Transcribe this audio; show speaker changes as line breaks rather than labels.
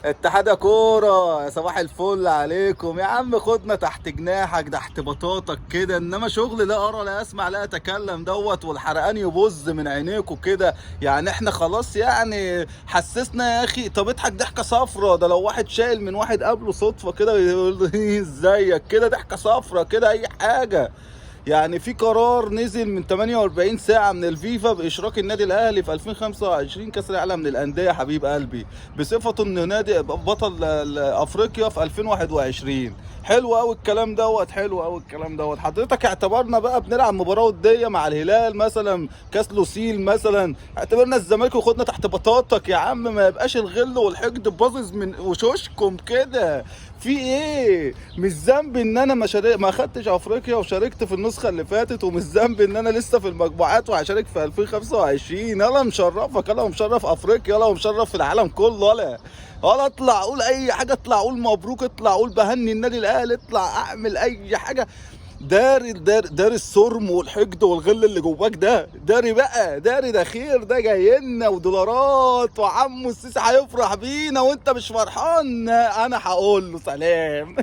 اتحاد كورة يا صباح الفل عليكم يا عم، خدنا تحت جناحك تحت بطاطك كده، انما شغل لا ارى لا اسمع لا اتكلم والحرقان يبظ من عينيكوا كده. يعني احنا خلاص يعني حسسنا يا اخي. طب اضحك ضحكة صفرة، ده لو واحد شايل من واحد قبله صدفة كده يقول له ازيك كده، ضحكة صفرة كده اي حاجة. يعني في قرار نزل من 48 ساعة من الفيفا بإشراك النادي الأهلي في 2025 كأس العالم للأندية حبيب قلبي، بصفته إنه نادي بطل أفريقيا في 2021. حلو قوي الكلام دوت، حلو قوي الكلام دوت. حضرتك اعتبرنا بقى بنلعب مباراة ودية مع الهلال مثلا، كاس لوسيل مثلا، اعتبرنا الزمالك وخدنا تحت بطاطك يا عم. ما يبقاش الغل والحقد باظظ من وشوشكم كده. في ايه؟ مش ذنب ان انا ما خدتش افريقيا وشاركت في النسخه اللي فاتت، ومش ذنب ان انا لسه في المجموعات وهشارك في 2025. يلا مشرفك، يلا مشرف افريقيا، يلا مشرف في العالم كله. يلا اطلع اقول اي حاجه، اطلع اقول مبروك، اطلع اقول بهني النادي الاهلي، اطلع اعمل اي حاجه. داري السرم والحقد والغل اللي جواك ده، داري بقى، داري ده خير ده جاي لنا ودولارات، وعمو السيسي هيفرح بينا وانت مش فرحان. انا هقول له سلام.